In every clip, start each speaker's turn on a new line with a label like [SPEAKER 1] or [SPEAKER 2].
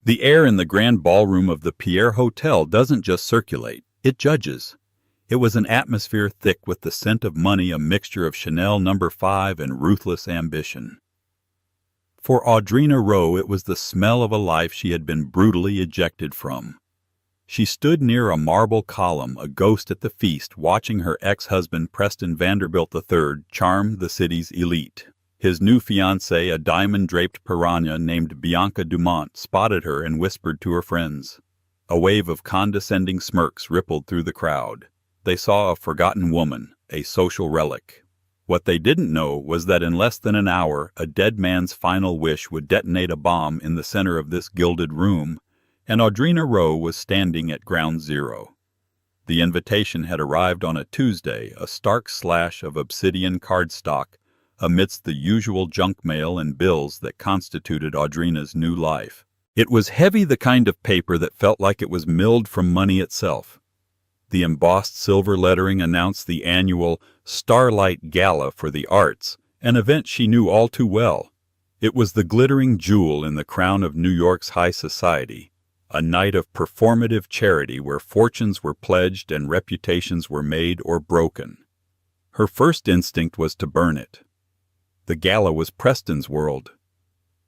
[SPEAKER 1] The air in the grand ballroom of the Pierre Hotel doesn't just circulate, it judges. It was an atmosphere thick with the scent of money, a mixture of Chanel No. 5 and ruthless ambition. For Audrina Rowe, it was the smell of a life she had been brutally ejected from. She stood near a marble column, a ghost at the feast, watching her ex-husband Preston Vanderbilt III charm the city's elite. His new fiancée, a diamond-draped piranha named Bianca DuMont, spotted her and whispered to her friends. A wave of condescending smirks rippled through the crowd. They saw a forgotten woman, a social relic. What they didn't know was that in less than an hour, a dead man's final wish would detonate a bomb in the center of this gilded room, and Audrina Rowe was standing at ground zero. The invitation had arrived on a Tuesday, a stark slash of obsidian cardstock, amidst the usual junk mail and bills that constituted Audrina's new life. It was heavy, the kind of paper that felt like it was milled from money itself. The embossed silver lettering announced the annual Starlight Gala for the Arts, an event she knew all too well. It was the glittering jewel in the crown of New York's high society, a night of performative charity where fortunes were pledged and reputations were made or broken. Her first instinct was to burn it. The gala was Preston's world.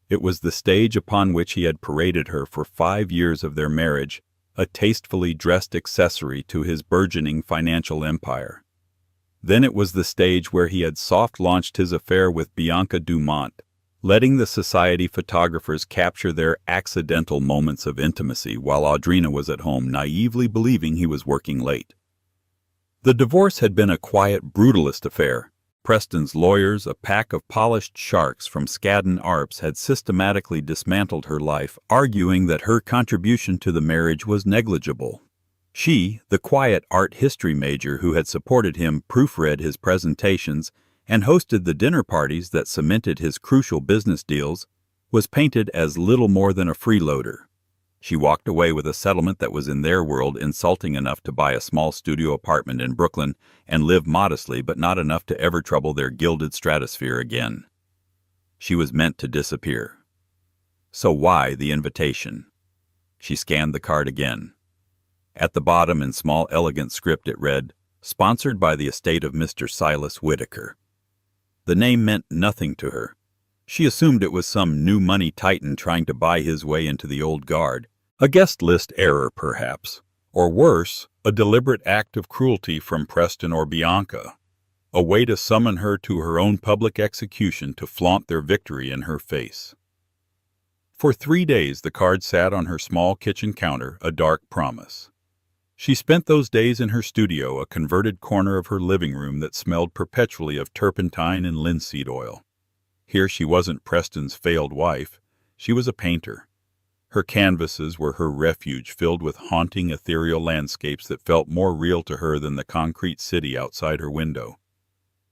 [SPEAKER 1] It was the stage upon which he had paraded her for 5 years of their marriage, a tastefully dressed accessory to his burgeoning financial empire. Then it was the stage where he had soft-launched his affair with Bianca DuMont, letting the society photographers capture their accidental moments of intimacy while Audrina was at home naively believing he was working late. The divorce had been a quiet, brutalist affair. Preston's lawyers, a pack of polished sharks from Skadden Arps, had systematically dismantled her life, arguing that her contribution to the marriage was negligible. She, the quiet art history major who had supported him, proofread his presentations and hosted the dinner parties that cemented his crucial business deals, was painted as little more than a freeloader. She walked away with a settlement that was in their world insulting enough to buy a small studio apartment in Brooklyn and live modestly, but not enough to ever trouble their gilded stratosphere again. She was meant to disappear. So why the invitation? She scanned the card again. At the bottom, in small, elegant script, it read, "Sponsored by the estate of Mr. Silas Whitaker." The name meant nothing to her. She assumed it was some new money titan trying to buy his way into the old guard. A guest list error, perhaps. Or worse, a deliberate act of cruelty from Preston or Bianca. A way to summon her to her own public execution to flaunt their victory in her face. For 3 days the card sat on her small kitchen counter, a dark promise. She spent those days in her studio, a converted corner of her living room that smelled perpetually of turpentine and linseed oil. Here she wasn't Preston's failed wife. She was a painter. Her canvases were her refuge, filled with haunting, ethereal landscapes that felt more real to her than the concrete city outside her window.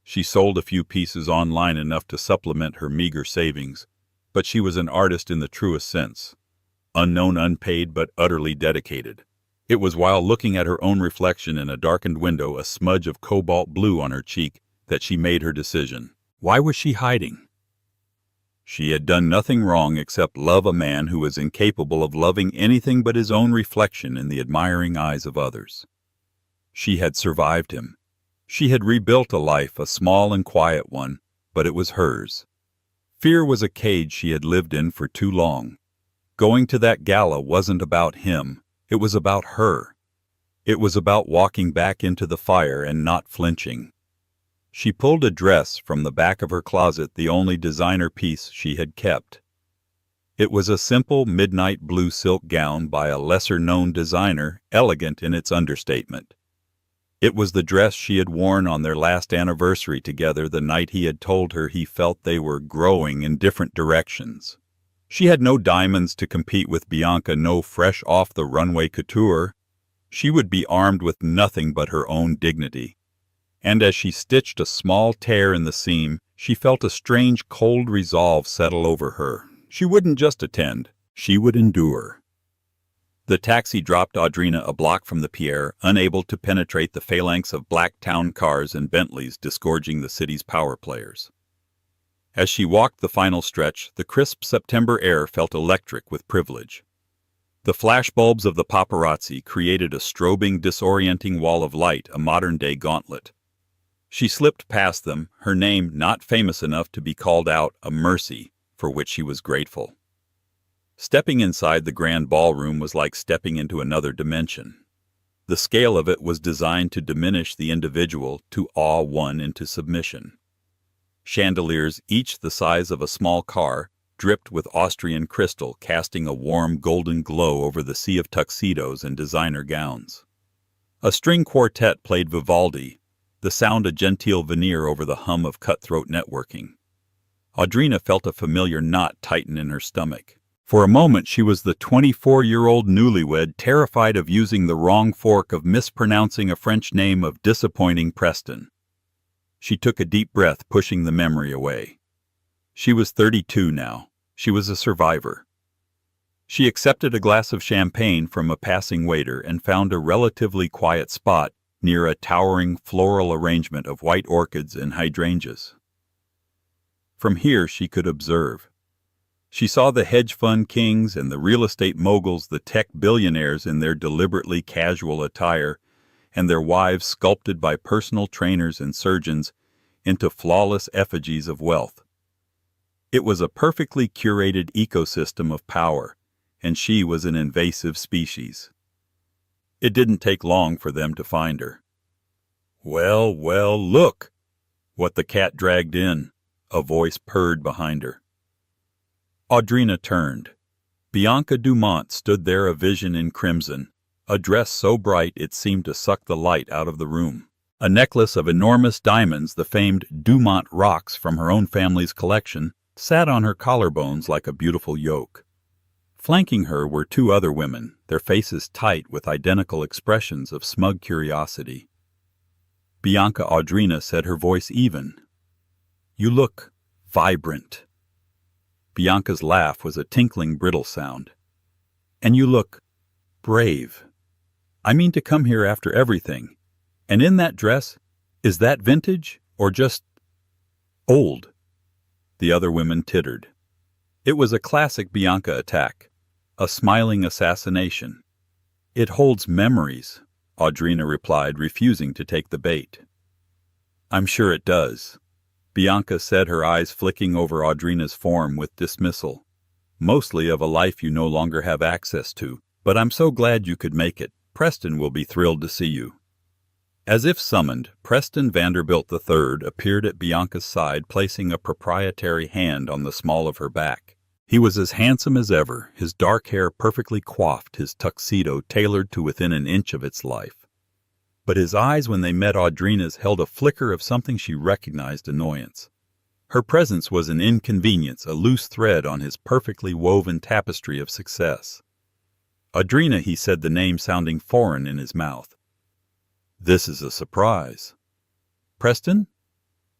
[SPEAKER 1] She sold a few pieces online, enough to supplement her meager savings, but she was an artist in the truest sense. Unknown, unpaid, but utterly dedicated. It was while looking at her own reflection in a darkened window, a smudge of cobalt blue on her cheek, that she made her decision. Why was she hiding? She had done nothing wrong except love a man who was incapable of loving anything but his own reflection in the admiring eyes of others. She had survived him. She had rebuilt a life, a small and quiet one, but it was hers. Fear was a cage she had lived in for too long. Going to that gala wasn't about him, it was about her. It was about walking back into the fire and not flinching. She pulled a dress from the back of her closet, the only designer piece she had kept. It was a simple midnight blue silk gown by a lesser-known designer, elegant in its understatement. It was the dress she had worn on their last anniversary together, the night he had told her he felt they were growing in different directions. She had no diamonds to compete with Bianca, no fresh-off-the-runway couture. She would be armed with nothing but her own dignity. And as she stitched a small tear in the seam, she felt a strange, cold resolve settle over her. She wouldn't just attend, she would endure. The taxi dropped Audrina a block from the Pierre, unable to penetrate the phalanx of black town cars and Bentleys disgorging the city's power players. As she walked the final stretch, the crisp September air felt electric with privilege. The flashbulbs of the paparazzi created a strobing, disorienting wall of light, a modern-day gauntlet. She slipped past them, her name not famous enough to be called out, a mercy for which she was grateful. Stepping inside the grand ballroom was like stepping into another dimension. The scale of it was designed to diminish the individual, to awe one into submission. Chandeliers, each the size of a small car, dripped with Austrian crystal, casting a warm golden glow over the sea of tuxedos and designer gowns. A string quartet played Vivaldi, the sound a genteel veneer over the hum of cutthroat networking. Audrina felt a familiar knot tighten in her stomach. For a moment she was the 24-year-old newlywed, terrified of using the wrong fork, of mispronouncing a French name, of disappointing Preston. She took a deep breath, pushing the memory away. She was 32 now. She was a survivor. She accepted a glass of champagne from a passing waiter and found a relatively quiet spot near a towering floral arrangement of white orchids and hydrangeas. From here she could observe. She saw the hedge fund kings and the real estate moguls, the tech billionaires in their deliberately casual attire, and their wives sculpted by personal trainers and surgeons into flawless effigies of wealth. It was a perfectly curated ecosystem of power, and she was an invasive species. It didn't take long for them to find her. "Well, well, look!" What the cat dragged in, a voice purred behind her. Audrina turned. Bianca DuMont stood there, a vision in crimson, a dress so bright it seemed to suck the light out of the room. A necklace of enormous diamonds, the famed DuMont rocks from her own family's collection, sat on her collarbones like a beautiful yoke. Flanking her were two other women, their faces tight with identical expressions of smug curiosity. Bianca, Audrina said, her voice even. "You look vibrant." Bianca's laugh was a tinkling, brittle sound. "And you look brave. I mean to come here after everything. And in that dress, is that vintage or just old?" The other women tittered. It was a classic Bianca attack, a smiling assassination. "It holds memories," Audrina replied, refusing to take the bait. "I'm sure it does," Bianca said, her eyes flicking over Audrina's form with dismissal. "Mostly of a life you no longer have access to, but I'm so glad you could make it. Preston will be thrilled to see you." As if summoned, Preston Vanderbilt III appeared at Bianca's side, placing a proprietary hand on the small of her back. He was as handsome as ever, his dark hair perfectly coiffed, his tuxedo tailored to within an inch of its life. But his eyes, when they met Audrina's, held a flicker of something she recognized: annoyance. Her presence was an inconvenience, a loose thread on his perfectly woven tapestry of success. "Audrina," he said, the name sounding foreign in his mouth. "This is a surprise." "Preston?"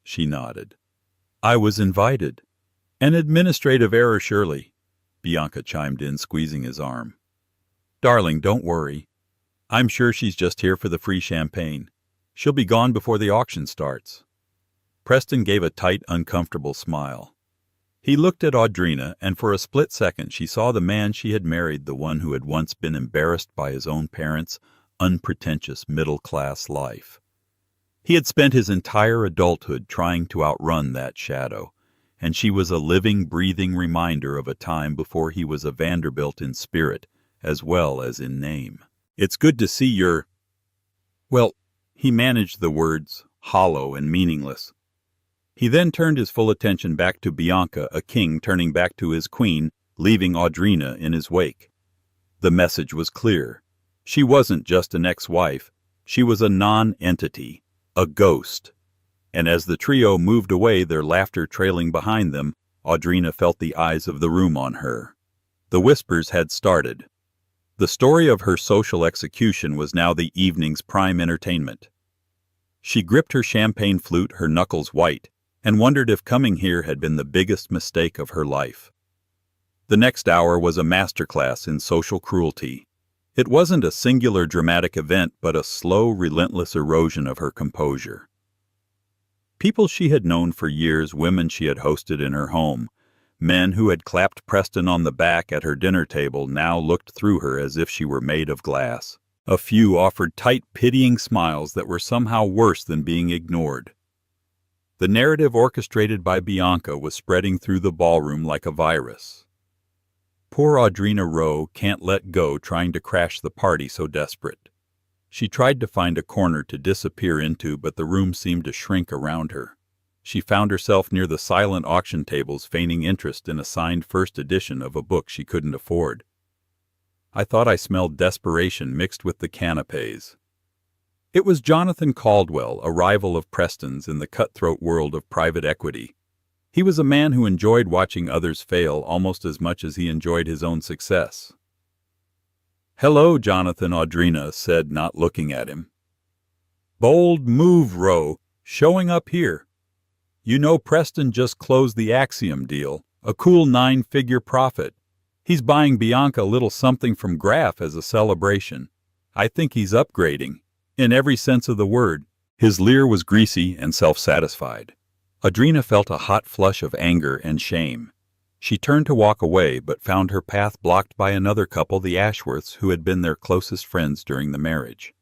[SPEAKER 1] She nodded. "I was invited." "An administrative error, surely," Bianca chimed in, squeezing his arm. "Darling, don't worry. I'm sure she's just here for the free champagne. She'll be gone before the auction starts." Preston gave a tight, uncomfortable smile. He looked at Audrina, and for a split second she saw the man she had married, the one who had once been embarrassed by his own parents' unpretentious middle-class life. He had spent his entire adulthood trying to outrun that shadow, and she was a living, breathing reminder of a time before he was a Vanderbilt in spirit as well as in name. "It's good to see you're—" Well, he managed the words, hollow and meaningless. He then turned his full attention back to Bianca, a king turning back to his queen, leaving Audrina in his wake. The message was clear. She wasn't just an ex-wife. She was a non-entity, a ghost. And as the trio moved away, their laughter trailing behind them, Audrina felt the eyes of the room on her. The whispers had started. The story of her social execution was now the evening's prime entertainment. She gripped her champagne flute, her knuckles white, and wondered if coming here had been the biggest mistake of her life. The next hour was a masterclass in social cruelty. It wasn't a singular dramatic event, but a slow, relentless erosion of her composure. People she had known for years, women she had hosted in her home, Men who had clapped Preston on the back at her dinner table now looked through her as if she were made of glass. A few offered tight, pitying smiles that were somehow worse than being ignored. The narrative orchestrated by Bianca was spreading through the ballroom like a virus. Poor Audrina Rowe can't let go trying to crash the party so desperate. She tried to find a corner to disappear into, but the room seemed to shrink around her. She found herself near the silent auction tables feigning interest in a signed first edition of a book she couldn't afford. I thought I smelled desperation mixed with the canapes. It was Jonathan Caldwell, a rival of Preston's in the cutthroat world of private equity. He was a man who enjoyed watching others fail almost as much as he enjoyed his own success. "Hello, Jonathan," Audrina said, not looking at him. "Bold move, Rowe, showing up here. You know Preston just closed the Axiom deal, a cool 9-figure profit. He's buying Bianca a little something from Graff as a celebration. I think he's upgrading, in every sense of the word." His leer was greasy and self-satisfied. Audrina felt a hot flush of anger and shame. She turned to walk away, but found her path blocked by another couple, the Ashworths, who had been their closest friends during the marriage.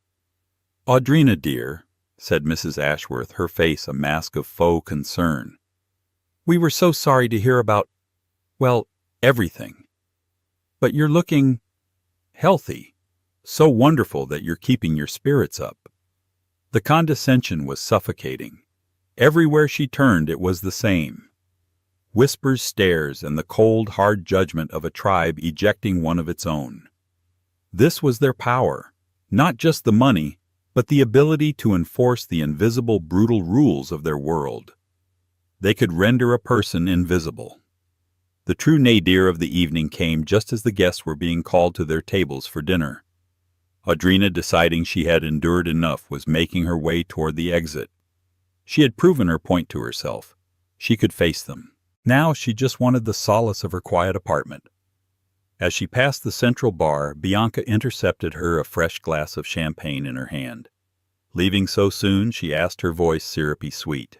[SPEAKER 1] "Audrina, dear," said Mrs. Ashworth, her face a mask of faux concern. "We were so sorry to hear about, well, everything. But you're looking healthy. So wonderful that you're keeping your spirits up." The condescension was suffocating. Everywhere she turned it was the same. Whispers, stares, and the cold, hard judgment of a tribe ejecting one of its own. This was their power, not just the money, but the ability to enforce the invisible, brutal rules of their world. They could render a person invisible. The true nadir of the evening came just as the guests were being called to their tables for dinner. Audrina, deciding she had endured enough, was making her way toward the exit. She had proven her point to herself. She could face them. Now she just wanted the solace of her quiet apartment. As she passed the central bar, Bianca intercepted her, a fresh glass of champagne in her hand. Leaving so soon, she asked, her voice syrupy sweet.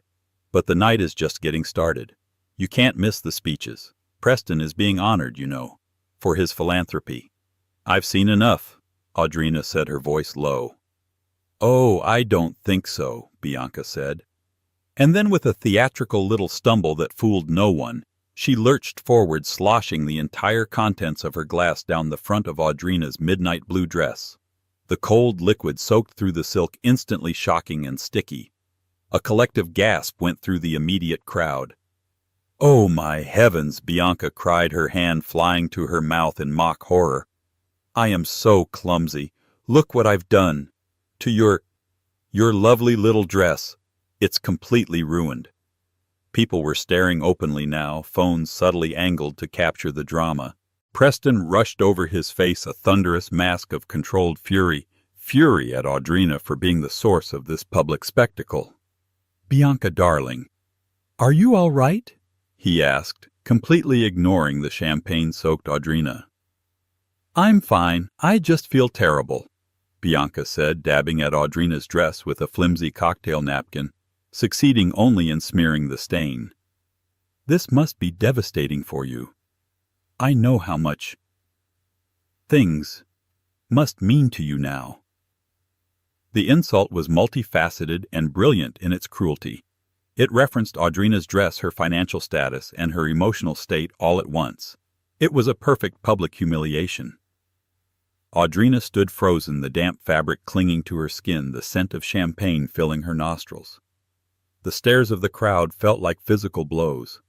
[SPEAKER 1] "But the night is just getting started. You can't miss the speeches. Preston is being honored, you know, for his philanthropy." "I've seen enough," Audrina said, her voice low. "Oh, I don't think so," Bianca said. And then, with a theatrical little stumble that fooled no one, she lurched forward, sloshing the entire contents of her glass down the front of Audrina's midnight blue dress. The cold liquid soaked through the silk, instantly shocking and sticky. A collective gasp went through the immediate crowd. "Oh, my heavens!" Bianca cried, her hand flying to her mouth in mock horror. "I am so clumsy. Look what I've done. To your lovely little dress. It's completely ruined." People were staring openly now, phones subtly angled to capture the drama. Preston rushed over, his face a thunderous mask of controlled fury at Audrina for being the source of this public spectacle. "Bianca, darling, are you all right?" he asked, completely ignoring the champagne-soaked Audrina. "I'm fine. I just feel terrible," Bianca said, dabbing at Audrina's dress with a flimsy cocktail napkin, succeeding only in smearing the stain. "This must be devastating for you. I know how much things must mean to you now." The insult was multifaceted and brilliant in its cruelty. It referenced Audrina's dress, her financial status, and her emotional state all at once. It was a perfect public humiliation. Audrina stood frozen, the damp fabric clinging to her skin, the scent of champagne filling her nostrils. The stares of the crowd felt like physical blows.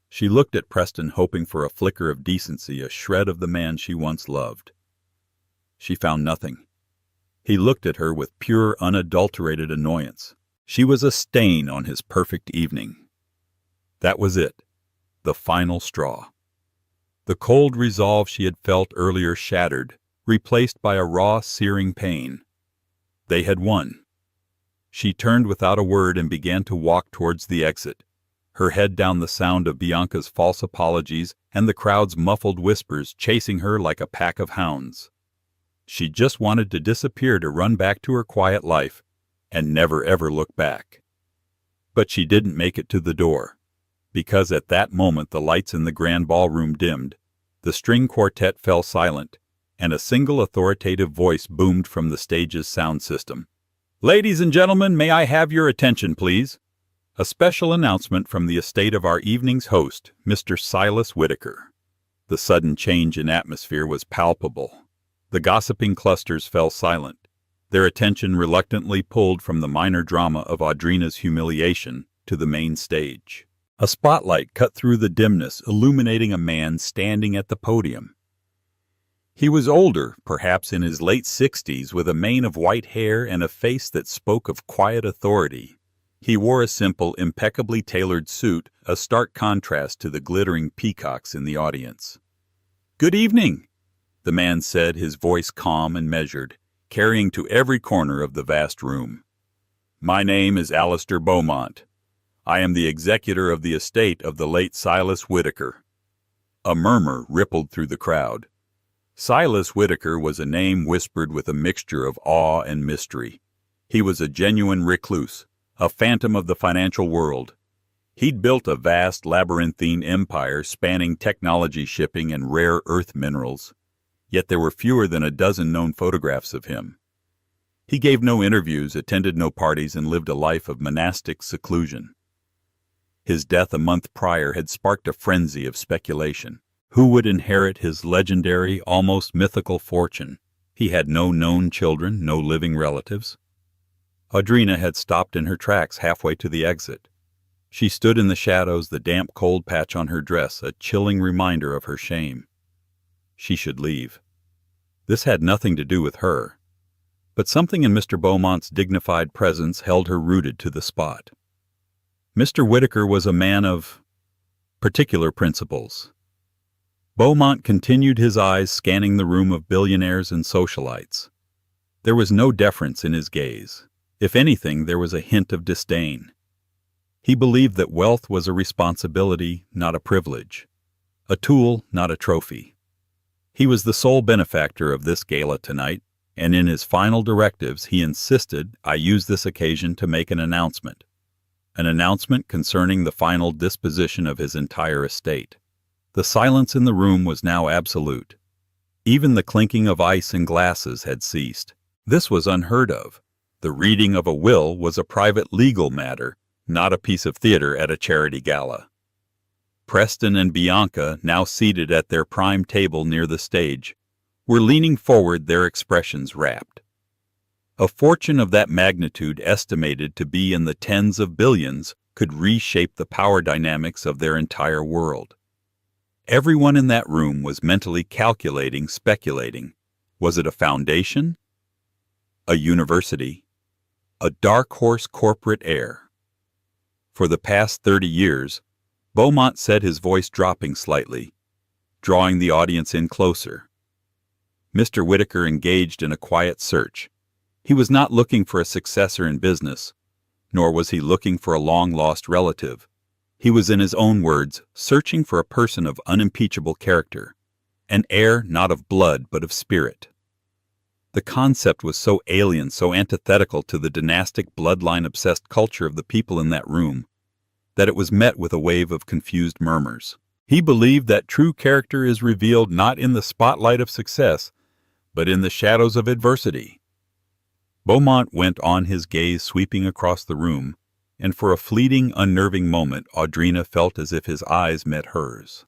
[SPEAKER 1] She looked at Preston, hoping for a flicker of decency, a shred of the man she once loved. She found nothing. He looked at her with pure, unadulterated annoyance. She was a stain on his perfect evening. That was it, the final straw. The cold resolve she had felt earlier shattered, replaced by a raw, searing pain. They had won. She turned without a word and began to walk towards the exit, her head down, the sound of Bianca's false apologies and the crowd's muffled whispers chasing her like a pack of hounds. She just wanted to disappear, to run back to her quiet life and never ever look back. But she didn't make it to the door. because at that moment the lights in the grand ballroom dimmed, the string quartet fell silent, and a single authoritative voice boomed from the stage's sound system. "Ladies and gentlemen, may I have your attention, please?" A special announcement from the estate of our evening's host, Mr. Silas Whitaker. The sudden change in atmosphere was palpable. The gossiping clusters fell silent, their attention reluctantly pulled from the minor drama of Audrina's humiliation to the main stage. A spotlight cut through the dimness, illuminating a man standing at the podium. He was older, perhaps in his late 60s, with a mane of white hair and a face that spoke of quiet authority. He wore a simple, impeccably tailored suit, a stark contrast to the glittering peacocks in the audience. "Good evening," the man said, his voice calm and measured, carrying to every corner of the vast room. "My name is Alistair Beaumont. I am the executor of the estate of the late Silas Whitaker." A murmur rippled through the crowd. Silas Whitaker was a name whispered with a mixture of awe and mystery. He was a genuine recluse, a phantom of the financial world. He'd built a vast labyrinthine empire spanning technology shipping and rare earth minerals, yet there were fewer than a dozen known photographs of him. He gave no interviews, attended no parties, and lived a life of monastic seclusion. His death a month prior had sparked a frenzy of speculation. Who would inherit his legendary, almost mythical fortune? He had no known children, no living relatives. Audrina had stopped in her tracks halfway to the exit. She stood in the shadows, the damp cold patch on her dress a chilling reminder of her shame. She should leave. This had nothing to do with her. But something in Mr. Beaumont's dignified presence held her rooted to the spot. Mr. Whitaker was a man of particular principles. Beaumont continued, his eyes scanning the room of billionaires and socialites. There was no deference in his gaze. If anything, there was a hint of disdain. He believed that wealth was a responsibility, not a privilege, a tool, not a trophy. He was the sole benefactor of this gala tonight, and in his final directives he insisted I use this occasion to make an announcement concerning the final disposition of his entire estate. The silence in the room was now absolute. Even the clinking of ice and glasses had ceased. This was unheard of. The reading of a will was a private legal matter, not a piece of theater at a charity gala. Preston and Bianca, now seated at their prime table near the stage, were leaning forward, their expressions rapt. A fortune of that magnitude, estimated to be in the tens of billions, could reshape the power dynamics of their entire world. Everyone in that room was mentally calculating, speculating. Was it a foundation? A university? A dark horse corporate heir? For the past 30 years, Beaumont said, his voice dropping slightly, drawing the audience in closer. Mr. Whitaker engaged in a quiet search. He was not looking for a successor in business, nor was he looking for a long-lost relative. He was, in his own words, searching for a person of unimpeachable character, an heir not of blood but of spirit. The concept was so alien, so antithetical to the dynastic, bloodline-obsessed culture of the people in that room, that it was met with a wave of confused murmurs. He believed that true character is revealed not in the spotlight of success, but in the shadows of adversity. Beaumont went on, his gaze sweeping across the room, and for a fleeting, unnerving moment Audrina felt as if his eyes met hers.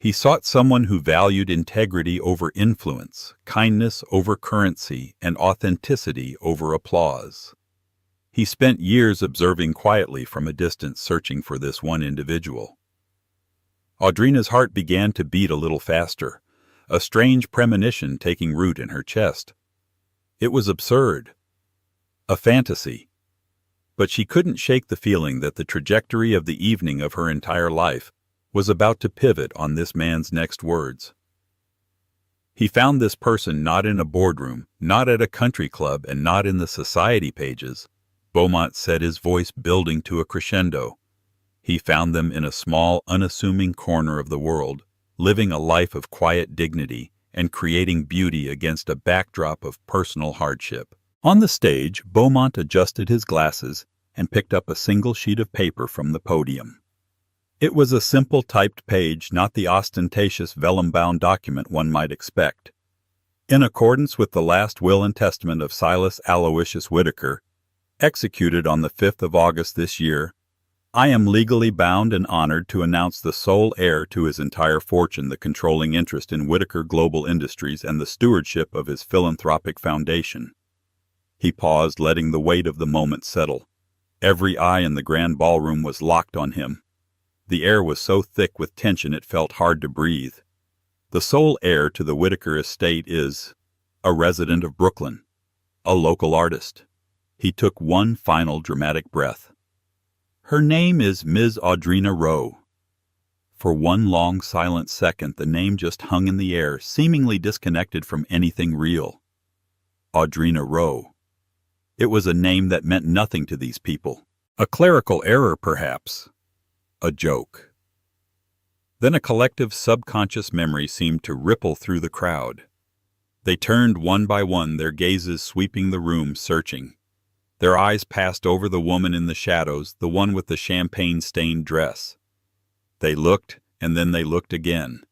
[SPEAKER 1] He sought someone who valued integrity over influence, kindness over currency, and authenticity over applause. He spent years observing quietly from a distance, searching for this one individual. Audrina's heart began to beat a little faster, a strange premonition taking root in her chest. It was absurd, a fantasy. But she couldn't shake the feeling that the trajectory of the evening of her entire life was about to pivot on this man's next words. He found this person not in a boardroom, not at a country club, and not in the society pages. Beaumont said, his voice building to a crescendo. He found them in a small, unassuming corner of the world, living a life of quiet dignity and creating beauty against a backdrop of personal hardship. On the stage, Beaumont adjusted his glasses and picked up a single sheet of paper from the podium. It was a simple typed page, not the ostentatious vellum-bound document one might expect. In accordance with the last will and testament of Silas Aloysius Whitaker, executed on the 5th of August this year, I am legally bound and honored to announce the sole heir to his entire fortune, the controlling interest in Whitaker Global Industries, and the stewardship of his philanthropic foundation. He paused, letting the weight of the moment settle. Every eye in the grand ballroom was locked on him. The air was so thick with tension it felt hard to breathe. The sole heir to the Whitaker estate is a resident of Brooklyn, a local artist. He took one final dramatic breath. Her name is Ms. Audrina Rowe. For one long silent second the name just hung in the air, seemingly disconnected from anything real. Audrina Rowe. It was a name that meant nothing to these people. A clerical error, perhaps. A joke. Then a collective subconscious memory seemed to ripple through the crowd. They turned one by one, their gazes sweeping the room, searching. Their eyes passed over the woman in the shadows, the one with the champagne-stained dress. They looked, and then they looked again.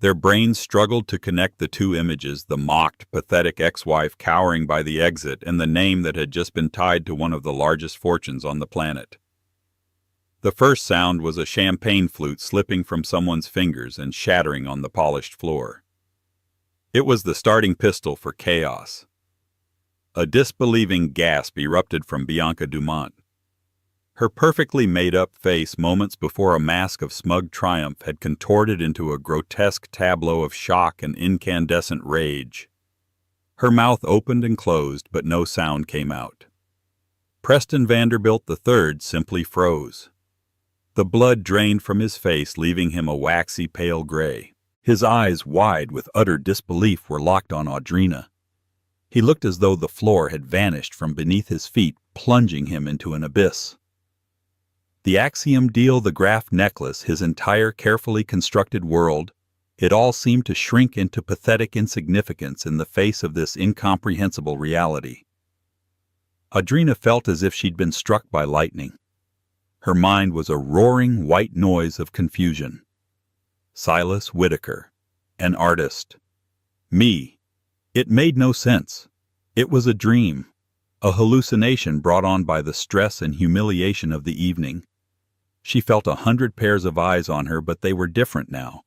[SPEAKER 1] Their brains struggled to connect the two images, the mocked, pathetic ex-wife cowering by the exit and the name that had just been tied to one of the largest fortunes on the planet. The first sound was a champagne flute slipping from someone's fingers and shattering on the polished floor. It was the starting pistol for chaos. A disbelieving gasp erupted from Bianca DuMont. Her perfectly made-up face, moments before a mask of smug triumph, had contorted into a grotesque tableau of shock and incandescent rage. Her mouth opened and closed, but no sound came out. Preston Vanderbilt III simply froze. The blood drained from his face, leaving him a waxy pale gray. His eyes, wide with utter disbelief, were locked on Audrina. He looked as though the floor had vanished from beneath his feet, plunging him into an abyss. The Axiom deal, the Graf necklace, his entire carefully constructed world, it all seemed to shrink into pathetic insignificance in the face of this incomprehensible reality. Audrina felt as if she'd been struck by lightning. Her mind was a roaring white noise of confusion. Silas Whitaker, an artist. Me. It made no sense. It was a dream, a hallucination brought on by the stress and humiliation of the evening. She felt 100 pairs of eyes on her, but they were different now.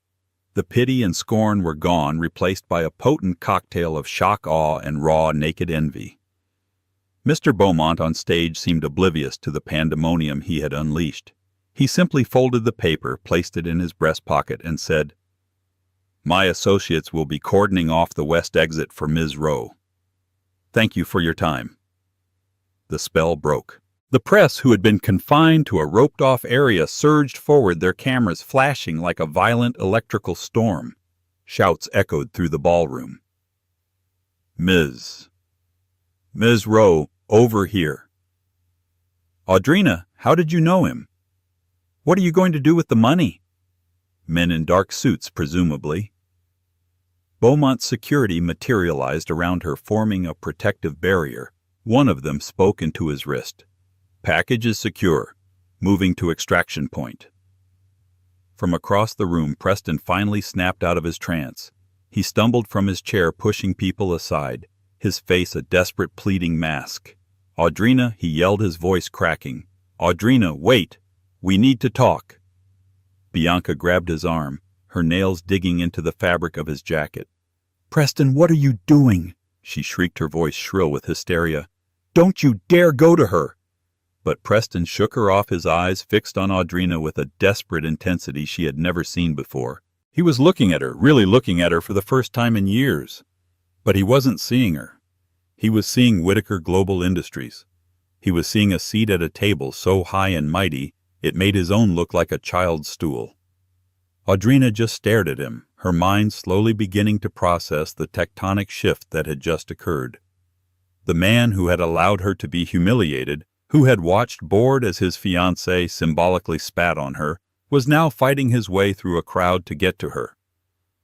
[SPEAKER 1] The pity and scorn were gone, replaced by a potent cocktail of shock, awe, and raw, naked envy. Mr. Beaumont on stage seemed oblivious to the pandemonium he had unleashed. He simply folded the paper, placed it in his breast pocket, and said, "My associates will be cordoning off the west exit for Ms. Rowe. Thank you for your time." The spell broke. The press, who had been confined to a roped-off area, surged forward, their cameras flashing like a violent electrical storm. Shouts echoed through the ballroom. Ms. Rowe, over here." "Audrina, how did you know him?" "What are you going to do with the money?" Men in dark suits, presumably. Beaumont's security materialized around her, forming a protective barrier. One of them spoke into his wrist. "Package is secure. Moving to extraction point." From across the room, Preston finally snapped out of his trance. He stumbled from his chair, pushing people aside, his face a desperate pleading mask. "Audrina," he yelled, his voice cracking. "Audrina, wait! We need to talk." Bianca grabbed his arm, her nails digging into the fabric of his jacket. "Preston, what are you doing?" she shrieked, her voice shrill with hysteria. "Don't you dare go to her!" But Preston shook her off, his eyes fixed on Audrina with a desperate intensity she had never seen before. He was looking at her, really looking at her for the first time in years. But he wasn't seeing her. He was seeing Whitaker Global Industries. He was seeing a seat at a table so high and mighty it made his own look like a child's stool. Audrina just stared at him, her mind slowly beginning to process the tectonic shift that had just occurred. The man who had allowed her to be humiliated, who had watched bored as his fiancée symbolically spat on her, was now fighting his way through a crowd to get to her.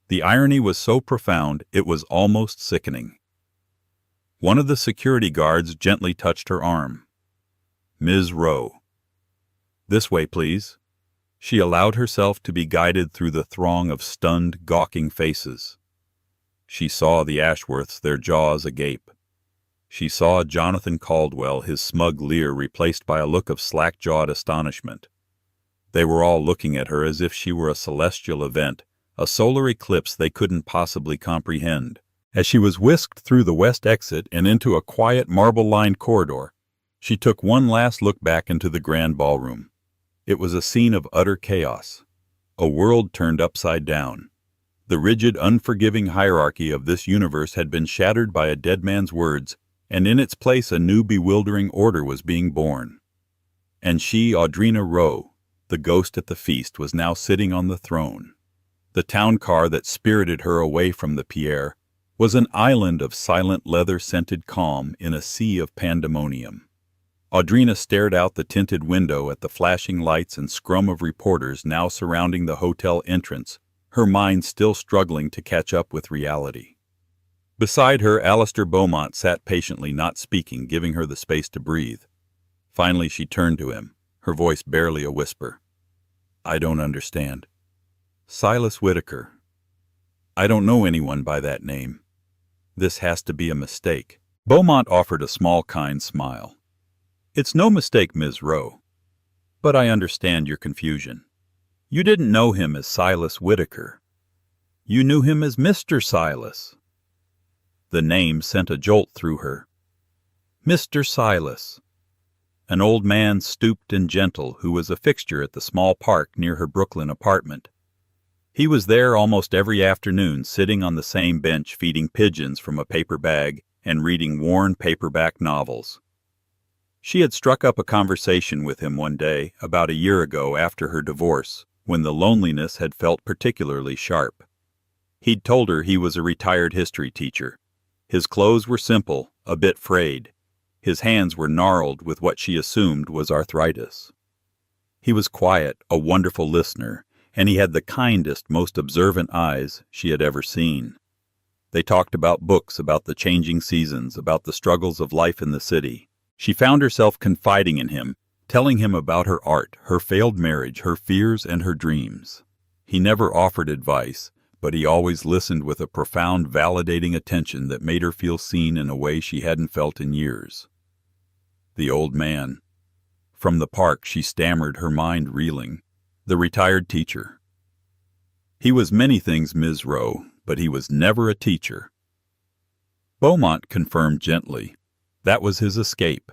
[SPEAKER 1] The irony was so profound it was almost sickening. One of the security guards gently touched her arm. "Ms. Rowe." "This way, please." She allowed herself to be guided through the throng of stunned, gawking faces. She saw the Ashworths, their jaws agape. She saw Jonathan Caldwell, his smug leer replaced by a look of slack-jawed astonishment. They were all looking at her as if she were a celestial event, a solar eclipse they couldn't possibly comprehend. As she was whisked through the west exit and into a quiet marble-lined corridor, she took one last look back into the grand ballroom. It was a scene of utter chaos, a world turned upside down. The rigid, unforgiving hierarchy of this universe had been shattered by a dead man's words, and in its place a new bewildering order was being born. And she, Audrina Rowe, the ghost at the feast, was now sitting on the throne. The town car that spirited her away from the Pierre was an island of silent leather-scented calm in a sea of pandemonium. Audrina stared out the tinted window at the flashing lights and scrum of reporters now surrounding the hotel entrance, her mind still struggling to catch up with reality. Beside her, Alistair Beaumont sat patiently, not speaking, giving her the space to breathe. Finally she turned to him, her voice barely a whisper. "I don't understand." "Silas Whitaker. I don't know anyone by that name. This has to be a mistake." Beaumont offered a small, kind smile. "It's no mistake, Ms. Rowe. But I understand your confusion. You didn't know him as Silas Whitaker. You knew him as Mr. Silas." The name sent a jolt through her. Mr. Silas. An old man, stooped and gentle, who was a fixture at the small park near her Brooklyn apartment. He was there almost every afternoon, sitting on the same bench feeding pigeons from a paper bag and reading worn paperback novels. She had struck up a conversation with him one day, about a year ago after her divorce, when the loneliness had felt particularly sharp. He'd told her he was a retired history teacher. His clothes were simple, a bit frayed. His hands were gnarled with what she assumed was arthritis. He was quiet, a wonderful listener, and he had the kindest, most observant eyes she had ever seen. They talked about books, about the changing seasons, about the struggles of life in the city. She found herself confiding in him, telling him about her art, her failed marriage, her fears, and her dreams. He never offered advice, but he always listened with a profound, validating attention that made her feel seen in a way she hadn't felt in years. The old man. From the park she stammered, her mind reeling. The retired teacher. He was many things, Ms. Rowe, but he was never a teacher. Beaumont confirmed gently. That was his escape.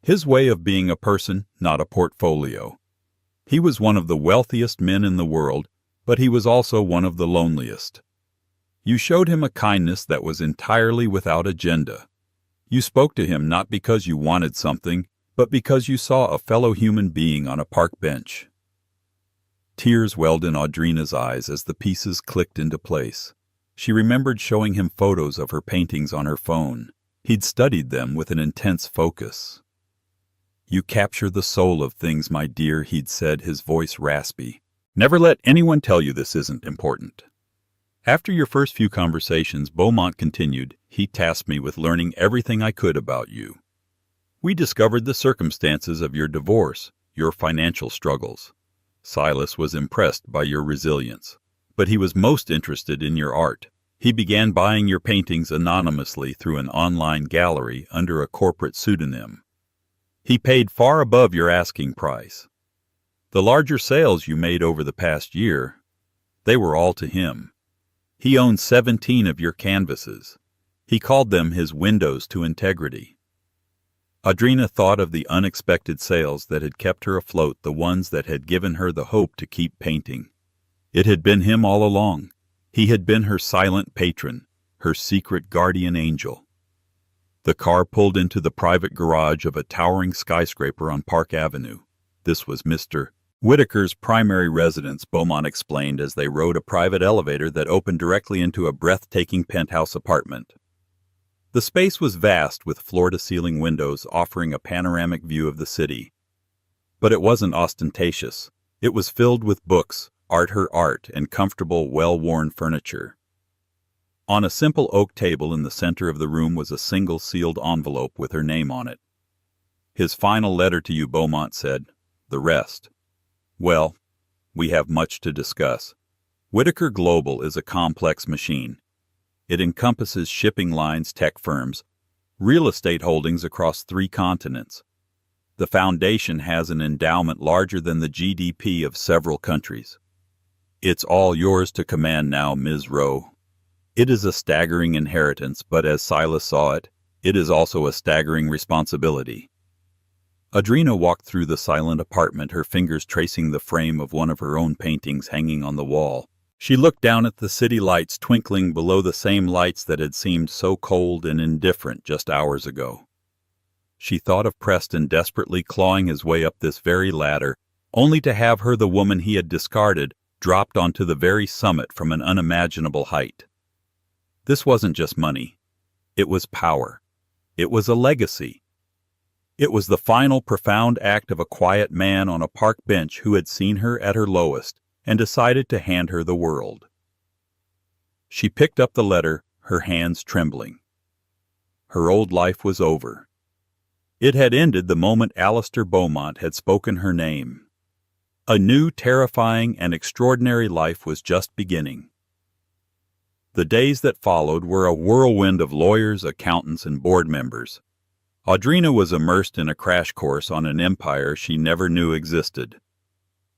[SPEAKER 1] His way of being a person, not a portfolio. He was one of the wealthiest men in the world, but he was also one of the loneliest. You showed him a kindness that was entirely without agenda. You spoke to him not because you wanted something, but because you saw a fellow human being on a park bench. Tears welled in Audrina's eyes as the pieces clicked into place. She remembered showing him photos of her paintings on her phone. He'd studied them with an intense focus. "You capture the soul of things, my dear," he'd said, his voice raspy. "Never let anyone tell you this isn't important." After your first few conversations, Beaumont continued, he tasked me with learning everything I could about you. We discovered the circumstances of your divorce, your financial struggles. Silas was impressed by your resilience, but he was most interested in your art. He began buying your paintings anonymously through an online gallery under a corporate pseudonym. He paid far above your asking price. The larger sales you made over the past year, they were all to him. He owned 17 of your canvases. He called them his windows to integrity. Audrina thought of the unexpected sales that had kept her afloat, the ones that had given her the hope to keep painting. It had been him all along. He had been her silent patron, her secret guardian angel. The car pulled into the private garage of a towering skyscraper on Park Avenue. This was Mr. Whitaker's primary residence, Beaumont explained as they rode a private elevator that opened directly into a breathtaking penthouse apartment. The space was vast, with floor-to-ceiling windows offering a panoramic view of the city. But it wasn't ostentatious. It was filled with books, her art, and comfortable, well-worn furniture. On a simple oak table in the center of the room was a single sealed envelope with her name on it. His final letter to you, Beaumont said, the rest. Well, we have much to discuss. Whitaker Global is a complex machine. It encompasses shipping lines, tech firms, real estate holdings across 3 continents. The foundation has an endowment larger than the GDP of several countries. It's all yours to command now, Ms. Rowe. It is a staggering inheritance, but as Silas saw it, it is also a staggering responsibility. Audrina walked through the silent apartment, her fingers tracing the frame of one of her own paintings hanging on the wall. She looked down at the city lights twinkling below the same lights that had seemed so cold and indifferent just hours ago. She thought of Preston desperately clawing his way up this very ladder, only to have her, the woman he had discarded, dropped onto the very summit from an unimaginable height. This wasn't just money. It was power. It was a legacy. It was the final profound act of a quiet man on a park bench who had seen her at her lowest and decided to hand her the world. She picked up the letter, her hands trembling. Her old life was over. It had ended the moment Alistair Beaumont had spoken her name. A new, terrifying, and extraordinary life was just beginning. The days that followed were a whirlwind of lawyers, accountants, and board members. Audrina was immersed in a crash course on an empire she never knew existed.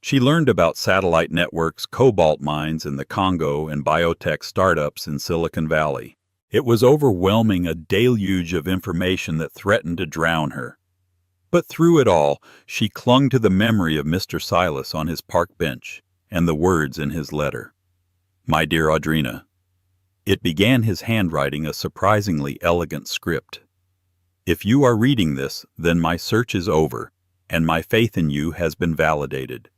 [SPEAKER 1] She learned about satellite networks, cobalt mines in the Congo, and biotech startups in Silicon Valley. It was overwhelming, a deluge of information that threatened to drown her. But through it all, she clung to the memory of Mr. Silas on his park bench and the words in his letter. "My dear Audrina." It began his handwriting, a surprisingly elegant script. "If you are reading this, then my search is over, and my faith in you has been validated.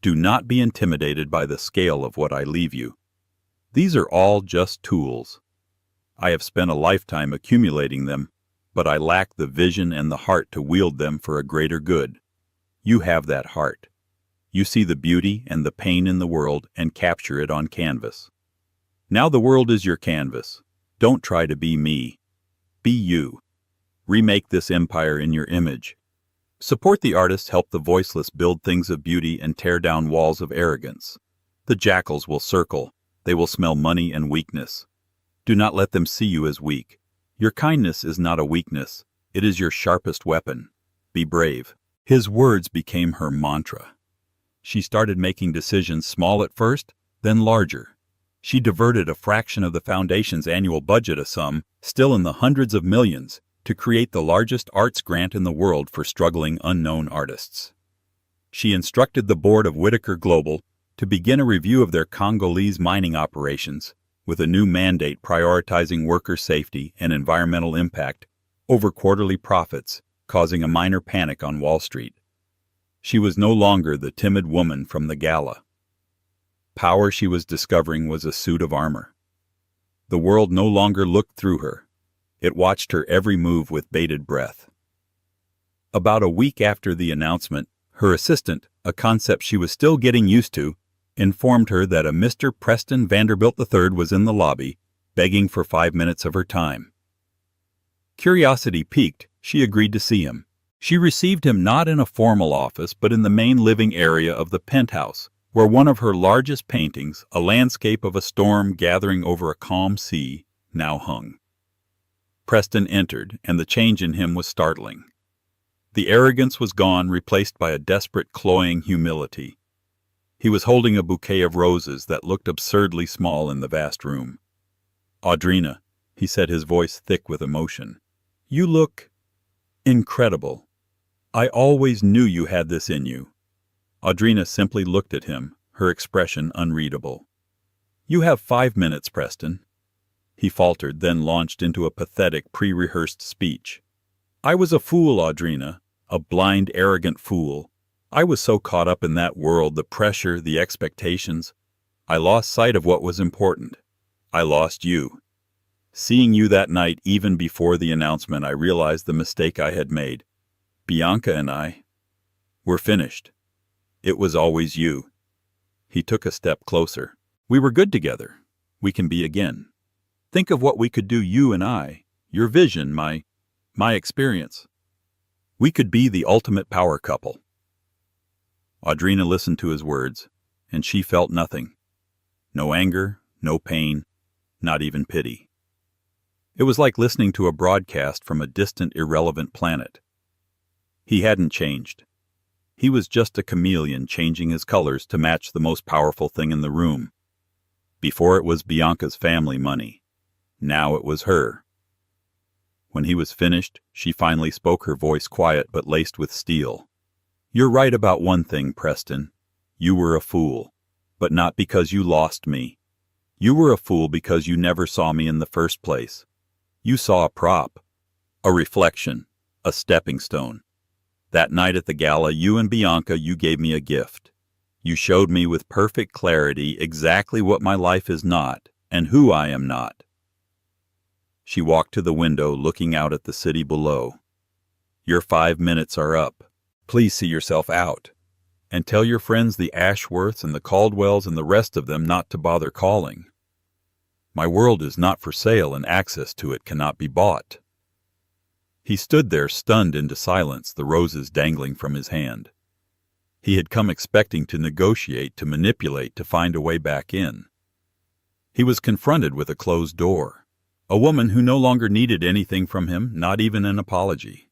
[SPEAKER 1] Do not be intimidated by the scale of what I leave you. These are all just tools. I have spent a lifetime accumulating them, but I lack the vision and the heart to wield them for a greater good. You have that heart. You see the beauty and the pain in the world and capture it on canvas. Now the world is your canvas. Don't try to be me. Be you. Remake this empire in your image. Support the artists, help the voiceless build things of beauty and tear down walls of arrogance. The jackals will circle. They will smell money and weakness. Do not let them see you as weak. Your kindness is not a weakness. It is your sharpest weapon. Be brave." His words became her mantra. She started making decisions, small at first, then larger. She diverted a fraction of the foundation's annual budget, a sum still in the hundreds of millions, to create the largest arts grant in the world for struggling unknown artists. She instructed the board of Whitaker Global to begin a review of their Congolese mining operations, with a new mandate prioritizing worker safety and environmental impact over quarterly profits, causing a minor panic on Wall Street. She was no longer the timid woman from the gala. Power, she was discovering, was a suit of armor. The world no longer looked through her. It watched her every move with bated breath. About a week after the announcement, her assistant, a concept she was still getting used to, informed her that a Mr. Preston Vanderbilt III was in the lobby, begging for 5 minutes of her time. Curiosity piqued, she agreed to see him. She received him not in a formal office, but in the main living area of the penthouse, where one of her largest paintings, a landscape of a storm gathering over a calm sea, now hung. Preston entered, and the change in him was startling. The arrogance was gone, replaced by a desperate, cloying humility. He was holding a bouquet of roses that looked absurdly small in the vast room. "Audrina," he said, his voice thick with emotion, "you look incredible. I always knew you had this in you." Audrina simply looked at him, her expression unreadable. "You have 5 minutes, Preston." He faltered, then launched into a pathetic, pre-rehearsed speech. "I was a fool, Audrina, a blind, arrogant fool. I was so caught up in that world, the pressure, the expectations. I lost sight of what was important. I lost you. Seeing you that night, even before the announcement, I realized the mistake I had made. Bianca and I, we're finished. It was always you." He took a step closer. "We were good together. We can be again. Think of what we could do, you and I, your vision, my experience. We could be the ultimate power couple." Audrina listened to his words, and she felt nothing. No anger, no pain, not even pity. It was like listening to a broadcast from a distant, irrelevant planet. He hadn't changed. He was just a chameleon changing his colors to match the most powerful thing in the room. Before it was Bianca's family money. Now it was her. When he was finished, she finally spoke, her voice quiet but laced with steel. "You're right about one thing, Preston. You were a fool, but not because you lost me. You were a fool because you never saw me in the first place. You saw a prop, a reflection, a stepping stone. That night at the gala, you gave me a gift. You showed me with perfect clarity exactly what my life is not and who I am not." She walked to the window, looking out at the city below. "Your 5 minutes are up. Please see yourself out. And tell your friends the Ashworths and the Caldwells and the rest of them not to bother calling. My world is not for sale and access to it cannot be bought." He stood there, stunned into silence, the roses dangling from his hand. He had come expecting to negotiate, to manipulate, to find a way back in. He was confronted with a closed door, a woman who no longer needed anything from him, not even an apology.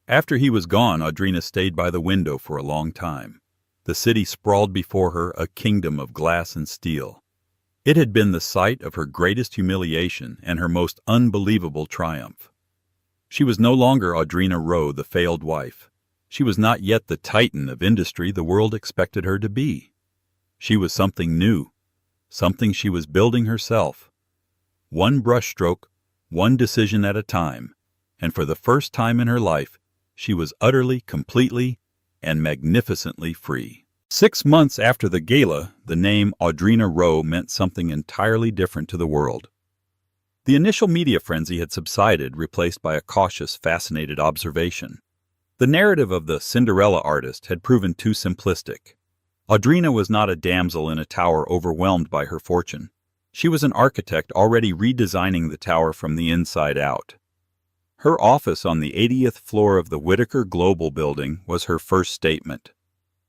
[SPEAKER 1] After he was gone, Audrina stayed by the window for a long time. The city sprawled before her, a kingdom of glass and steel. It had been the site of her greatest humiliation and her most unbelievable triumph. She was no longer Audrina Rowe, the failed wife. She was not yet the titan of industry the world expected her to be. She was something new, something she was building herself. One brushstroke, one decision at a time, and for the first time in her life, she was utterly, completely, and magnificently free. 6 months after the gala, the name Audrina Rowe meant something entirely different to the world. The initial media frenzy had subsided, replaced by a cautious, fascinated observation. The narrative of the Cinderella artist had proven too simplistic. Audrina was not a damsel in a tower overwhelmed by her fortune. She was an architect already redesigning the tower from the inside out. Her office on the 80th floor of the Whitaker Global building was her first statement.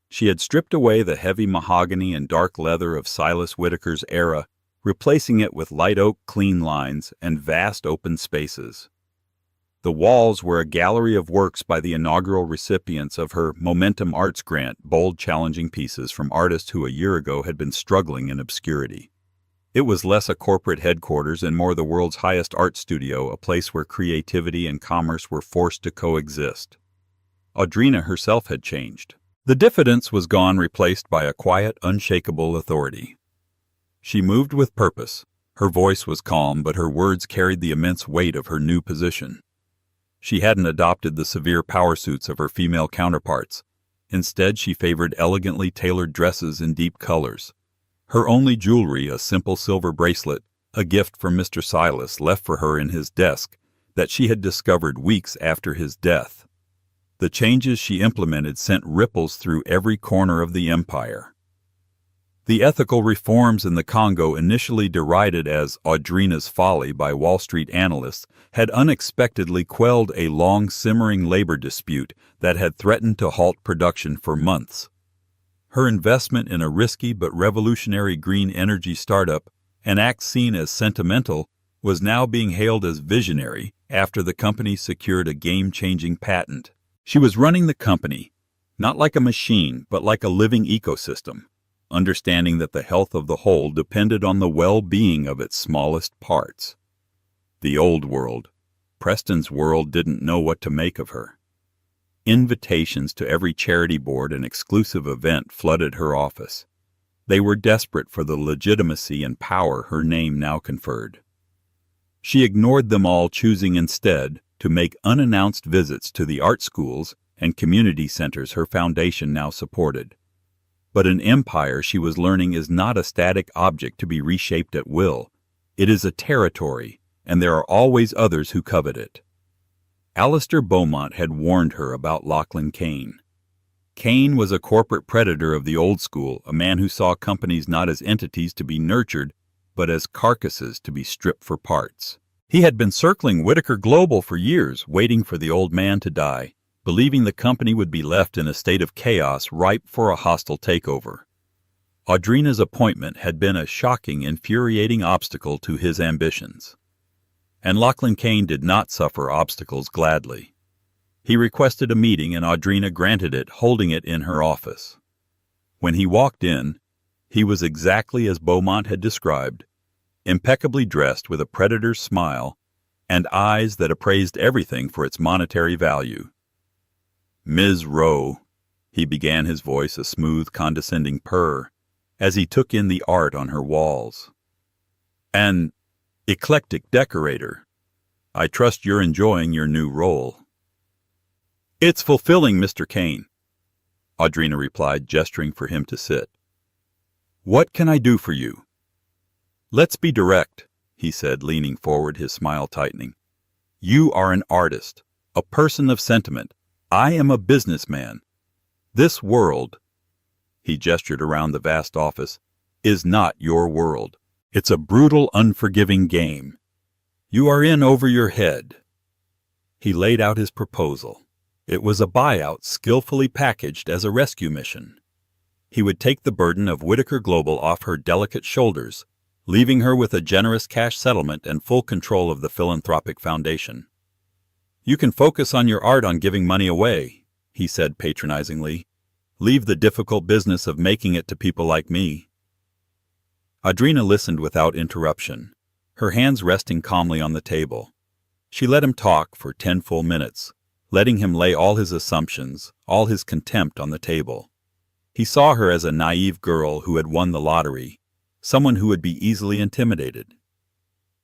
[SPEAKER 1] She had stripped away the heavy mahogany and dark leather of Silas Whitaker's era, replacing it with light oak clean lines and vast open spaces. The walls were a gallery of works by the inaugural recipients of her Momentum Arts Grant, bold, challenging pieces from artists who a year ago had been struggling in obscurity. It was less a corporate headquarters and more the world's highest art studio, a place where creativity and commerce were forced to coexist. Audrina herself had changed. The diffidence was gone, replaced by a quiet, unshakable authority. She moved with purpose. Her voice was calm, but her words carried the immense weight of her new position. She hadn't adopted the severe power suits of her female counterparts. Instead, she favored elegantly tailored dresses in deep colors. Her only jewelry, a simple silver bracelet, a gift from Mr. Silas left for her in his desk that she had discovered weeks after his death. The changes she implemented sent ripples through every corner of the empire. The ethical reforms in the Congo, initially derided as Audrina's folly by Wall Street analysts, had unexpectedly quelled a long-simmering labor dispute that had threatened to halt production for months. Her investment in a risky but revolutionary green energy startup, an act seen as sentimental, was now being hailed as visionary after the company secured a game-changing patent. She was running the company, not like a machine, but like a living ecosystem, understanding that the health of the whole depended on the well-being of its smallest parts. The old world, Preston's world, didn't know what to make of her. Invitations to every charity board and exclusive event flooded her office. They were desperate for the legitimacy and power her name now conferred. She ignored them all, choosing instead to make unannounced visits to the art schools and community centers her foundation now supported. But an empire, she was learning, is not a static object to be reshaped at will. It is a territory, and there are always others who covet it. Alistair Beaumont had warned her about Lachlan Kane. Kane was a corporate predator of the old school, a man who saw companies not as entities to be nurtured, but as carcasses to be stripped for parts. He had been circling Whitaker Global for years, waiting for the old man to die, believing the company would be left in a state of chaos ripe for a hostile takeover. Audrina's appointment had been a shocking, infuriating obstacle to his ambitions. And Lachlan Kane did not suffer obstacles gladly. He requested a meeting and Audrina granted it, holding it in her office. When he walked in, he was exactly as Beaumont had described, impeccably dressed with a predator's smile and eyes that appraised everything for its monetary value. "Ms. Rowe," he began, his voice a smooth, condescending purr, as he took in the art on her walls. "An eclectic decorator. I trust you're enjoying your new role." "It's fulfilling, Mr. Kane," Audrina replied, gesturing for him to sit. "What can I do for you?" "Let's be direct," he said, leaning forward, his smile tightening. "You are an artist, a person of sentiment. I am a businessman. This world," he gestured around the vast office, "is not your world. It's a brutal, unforgiving game. You are in over your head." He laid out his proposal. It was a buyout skillfully packaged as a rescue mission. He would take the burden of Whitaker Global off her delicate shoulders, leaving her with a generous cash settlement and full control of the philanthropic foundation. "You can focus on your art on giving money away," he said patronizingly. "Leave the difficult business of making it to people like me." Audrina listened without interruption, her hands resting calmly on the table. She let him talk for 10 full minutes, letting him lay all his assumptions, all his contempt on the table. He saw her as a naive girl who had won the lottery, someone who would be easily intimidated.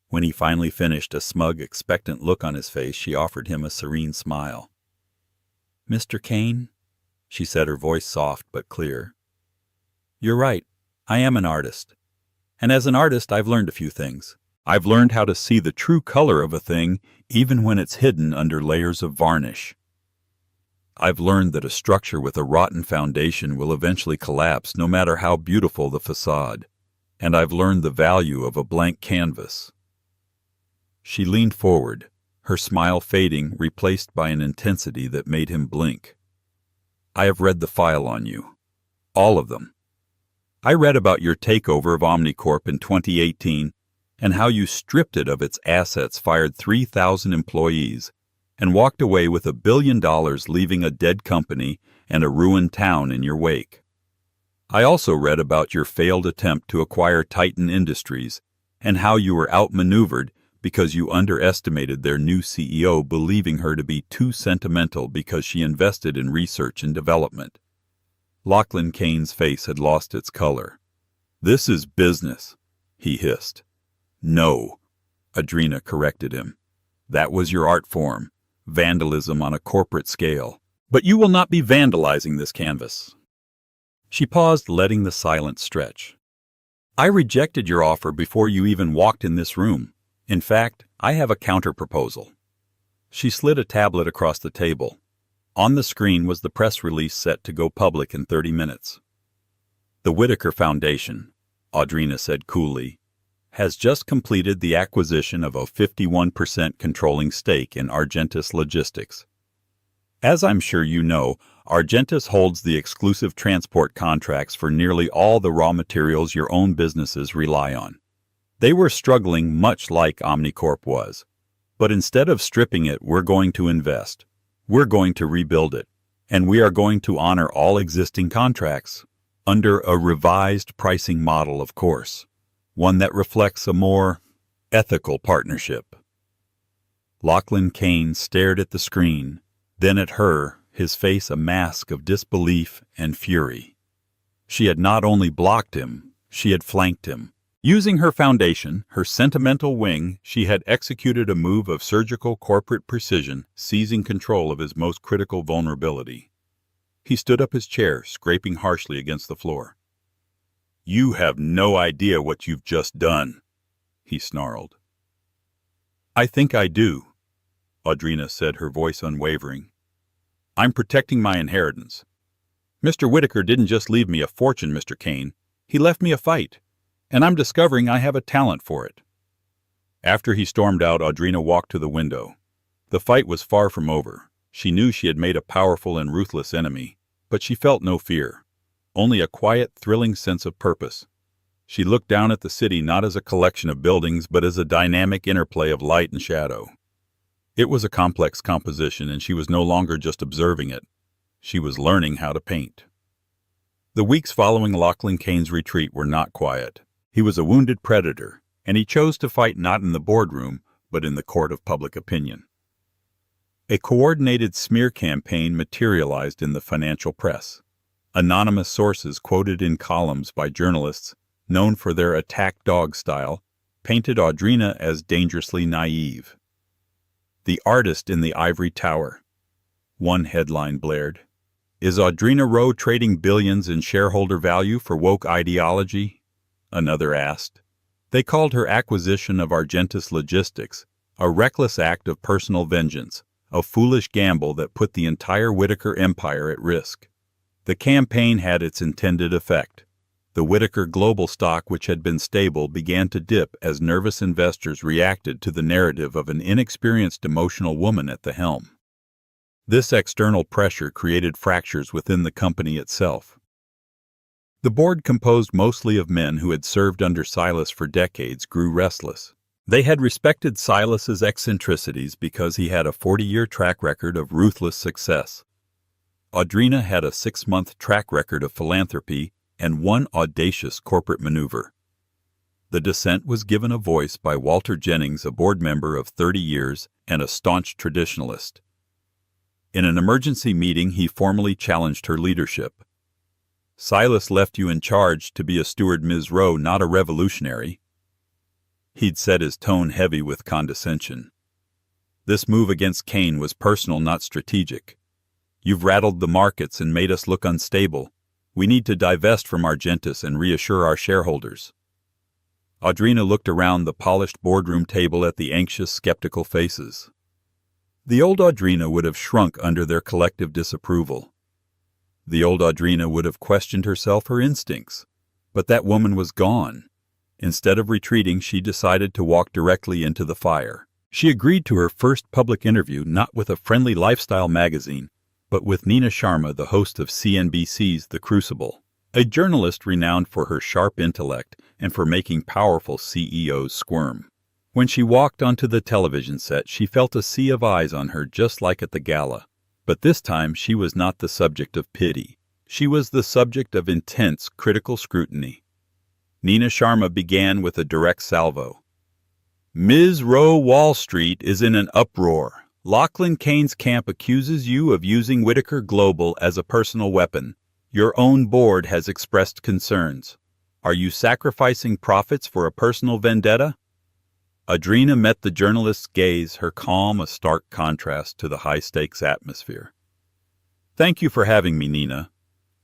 [SPEAKER 1] When he finally finished, a smug, expectant look on his face, she offered him a serene smile. "Mr. Kane," she said, her voice soft but clear. "You're right. I am an artist. And as an artist, I've learned a few things. I've learned how to see the true color of a thing even when it's hidden under layers of varnish. I've learned that a structure with a rotten foundation will eventually collapse no matter how beautiful the facade. And I've learned the value of a blank canvas." She leaned forward, her smile fading, replaced by an intensity that made him blink. "I have read the file on you. All of them. I read about your takeover of Omnicorp in 2018 and how you stripped it of its assets, fired 3,000 employees, and walked away with $1 billion, leaving a dead company and a ruined town in your wake. I also read about your failed attempt to acquire Titan Industries and how you were outmaneuvered because you underestimated their new CEO, believing her to be too sentimental because she invested in research and development." Lachlan Kane's face had lost its color. "This is business," he hissed. "No," Audrina corrected him. "That was your art form, vandalism on a corporate scale. But you will not be vandalizing this canvas." She paused, letting the silence stretch. "I rejected your offer before you even walked in this room. In fact, I have a counter-proposal." She slid a tablet across the table. On the screen was the press release set to go public in 30 minutes. "The Whitaker Foundation," Audrina said coolly, "has just completed the acquisition of a 51% controlling stake in Argentus Logistics. As I'm sure you know, Argentus holds the exclusive transport contracts for nearly all the raw materials your own businesses rely on. They were struggling much like Omnicorp was. But instead of stripping it, we're going to invest. We're going to rebuild it. And we are going to honor all existing contracts. Under a revised pricing model, of course. One that reflects a more ethical partnership." Lachlan Kane stared at the screen, then at her, his face a mask of disbelief and fury. She had not only blocked him, she had flanked him. Using her foundation, her sentimental wing, she had executed a move of surgical corporate precision, seizing control of his most critical vulnerability. He stood up his chair, scraping harshly against the floor. "You have no idea what you've just done," he snarled. "I think I do," Audrina said, her voice unwavering. "I'm protecting my inheritance. Mr. Whitaker didn't just leave me a fortune, Mr. Kane. He left me a fight. And I'm discovering I have a talent for it." After he stormed out, Audrina walked to the window. The fight was far from over. She knew she had made a powerful and ruthless enemy, but she felt no fear, only a quiet, thrilling sense of purpose. She looked down at the city not as a collection of buildings, but as a dynamic interplay of light and shadow. It was a complex composition, and she was no longer just observing it. She was learning how to paint. The weeks following Lachlan Kane's retreat were not quiet. He was a wounded predator, and he chose to fight not in the boardroom, but in the court of public opinion. A coordinated smear campaign materialized in the financial press. Anonymous sources quoted in columns by journalists, known for their attack dog style, painted Audrina as dangerously naive. The artist in the ivory tower. One headline blared, "Is Audrina Rowe trading billions in shareholder value for woke ideology?" Another asked. They called her acquisition of Argentus Logistics a reckless act of personal vengeance, a foolish gamble that put the entire Whitaker empire at risk. The campaign had its intended effect. The Whitaker Global stock, which had been stable, began to dip as nervous investors reacted to the narrative of an inexperienced emotional woman at the helm. This external pressure created fractures within the company itself. The board, composed mostly of men who had served under Silas for decades, grew restless. They had respected Silas's eccentricities because he had a 40-year track record of ruthless success. Audrina had a 6-month track record of philanthropy and one audacious corporate maneuver. The dissent was given a voice by Walter Jennings, a board member of 30 years and a staunch traditionalist. In an emergency meeting, he formally challenged her leadership. "Silas left you in charge to be a steward, Ms. Rowe, not a revolutionary." He'd said, his tone heavy with condescension. This move against Kane was personal, not strategic. "You've rattled the markets and made us look unstable. We need to divest from Argentus and reassure our shareholders." Audrina looked around the polished boardroom table at the anxious, skeptical faces. The old Audrina would have shrunk under their collective disapproval. The old Audrina would have questioned herself, her instincts. But that woman was gone. Instead of retreating, she decided to walk directly into the fire. She agreed to her first public interview not with a friendly lifestyle magazine, but with Nina Sharma, the host of CNBC's The Crucible, a journalist renowned for her sharp intellect and for making powerful CEOs squirm. When she walked onto the television set, she felt a sea of eyes on her, just like at the gala. But this time she was not the subject of pity. She was the subject of intense, critical scrutiny. Nina Sharma began with a direct salvo. "Ms. Rowe, Wall Street is in an uproar. Lachlan Kane's camp accuses you of using Whitaker Global as a personal weapon. Your own board has expressed concerns. Are you sacrificing profits for a personal vendetta?" Audrina met the journalist's gaze, her calm a stark contrast to the high-stakes atmosphere. "Thank you for having me, Nina.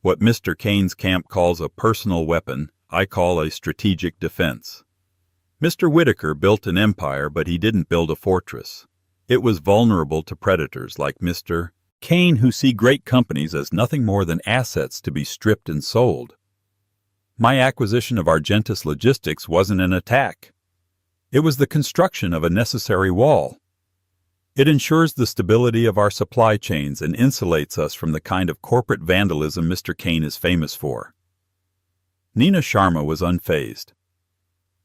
[SPEAKER 1] What Mr. Kane's camp calls a personal weapon, I call a strategic defense. Mr. Whitaker built an empire, but he didn't build a fortress. It was vulnerable to predators like Mr. Kane, who see great companies as nothing more than assets to be stripped and sold. My acquisition of Argentus Logistics wasn't an attack. It was the construction of a necessary wall. It ensures the stability of our supply chains and insulates us from the kind of corporate vandalism Mr. Kane is famous for." Nina Sharma was unfazed.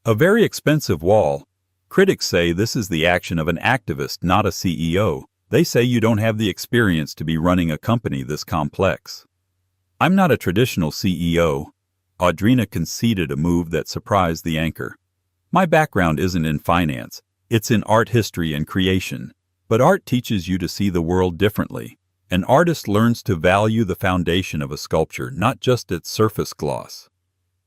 [SPEAKER 1] "A very expensive wall. Critics say this is the action of an activist, not a CEO. They say you don't have the experience to be running a company this complex." "I'm not a traditional CEO." Audrina conceded a move that surprised the anchor. "My background isn't in finance. It's in art history and creation. But art teaches you to see the world differently. An artist learns to value the foundation of a sculpture, not just its surface gloss.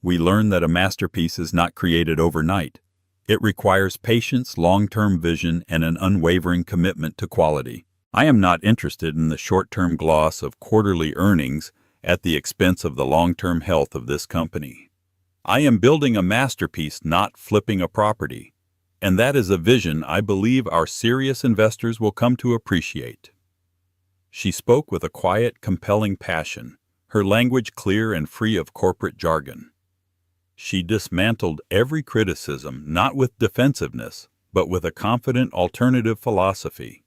[SPEAKER 1] We learn that a masterpiece is not created overnight. It requires patience, long-term vision, and an unwavering commitment to quality. I am not interested in the short-term gloss of quarterly earnings at the expense of the long-term health of this company. I am building a masterpiece, not flipping a property. And that is a vision I believe our serious investors will come to appreciate." She spoke with a quiet, compelling passion, her language clear and free of corporate jargon. She dismantled every criticism, not with defensiveness, but with a confident alternative philosophy.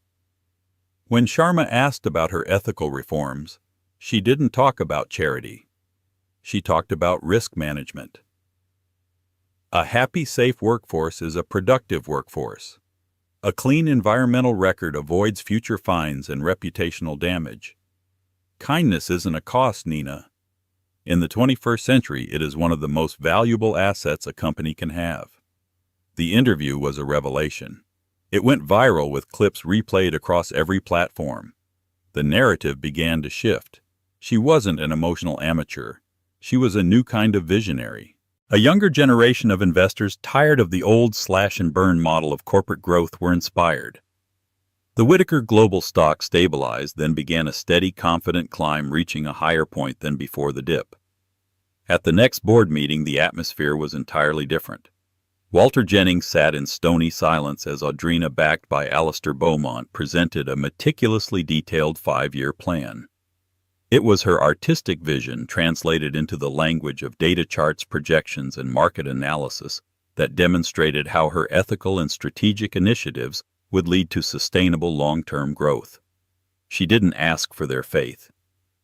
[SPEAKER 1] When Sharma asked about her ethical reforms, she didn't talk about charity. She talked about risk management. A happy, safe workforce is a productive workforce. A clean environmental record avoids future fines and reputational damage. Kindness isn't a cost, Nina. In the 21st century, it is one of the most valuable assets a company can have. The interview was a revelation. It went viral with clips replayed across every platform. The narrative began to shift. She wasn't an emotional amateur. She was a new kind of visionary. A younger generation of investors tired of the old slash-and-burn model of corporate growth were inspired. The Whitaker Global stock stabilized, then began a steady, confident climb, reaching a higher point than before the dip. At the next board meeting, the atmosphere was entirely different. Walter Jennings sat in stony silence as Audrina, backed by Alistair Beaumont, presented a meticulously detailed 5-year plan. It was her artistic vision translated into the language of data charts, projections, and market analysis that demonstrated how her ethical and strategic initiatives would lead to sustainable long-term growth. She didn't ask for their faith.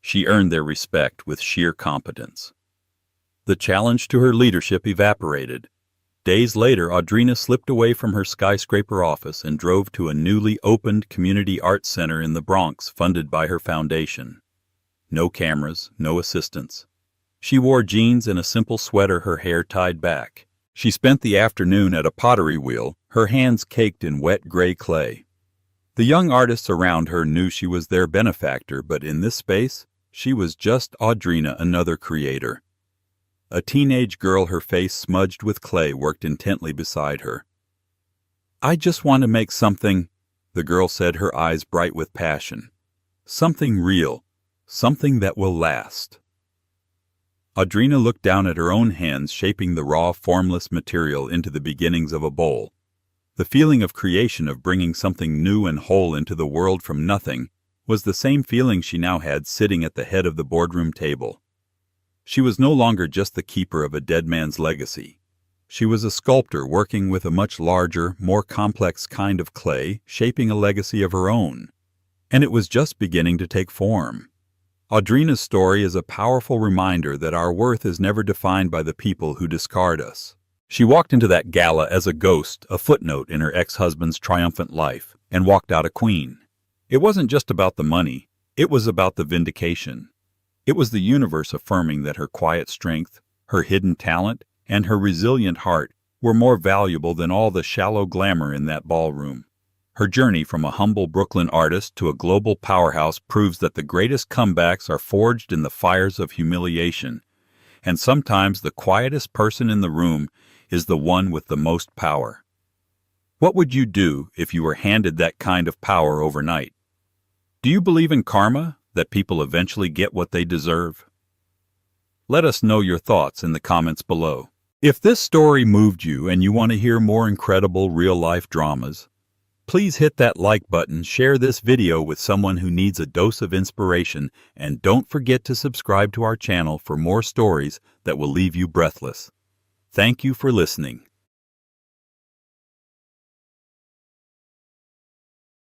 [SPEAKER 1] She earned their respect with sheer competence. The challenge to her leadership evaporated. Days later, Audrina slipped away from her skyscraper office and drove to a newly opened community arts center in the Bronx funded by her foundation. No cameras, no assistants. She wore jeans and a simple sweater, her hair tied back. She spent the afternoon at a pottery wheel, her hands caked in wet gray clay. The young artists around her knew she was their benefactor, but in this space, she was just Audrina, another creator. A teenage girl, her face smudged with clay, worked intently beside her. "I just want to make something," the girl said, her eyes bright with passion. "Something real. Something that will last." Audrina looked down at her own hands, shaping the raw, formless material into the beginnings of a bowl. The feeling of creation, of bringing something new and whole into the world from nothing, was the same feeling she now had sitting at the head of the boardroom table. She was no longer just the keeper of a dead man's legacy. She was a sculptor working with a much larger, more complex kind of clay, shaping a legacy of her own. And it was just beginning to take form. Audrina's story is a powerful reminder that our worth is never defined by the people who discard us. She walked into that gala as a ghost, a footnote in her ex-husband's triumphant life, and walked out a queen. It wasn't just about the money, it was about the vindication. It was the universe affirming that her quiet strength, her hidden talent, and her resilient heart were more valuable than all the shallow glamour in that ballroom. Her journey from a humble Brooklyn artist to a global powerhouse proves that the greatest comebacks are forged in the fires of humiliation, and sometimes the quietest person in the room is the one with the most power. What would you do if you were handed that kind of power overnight? Do you believe in karma, that people eventually get what they deserve? Let us know your thoughts in the comments below. If this story moved you and you want to hear more incredible real-life dramas, please hit that like button, share this video with someone who needs a dose of inspiration, and don't forget to subscribe to our channel for more stories that will leave you breathless. Thank you for listening.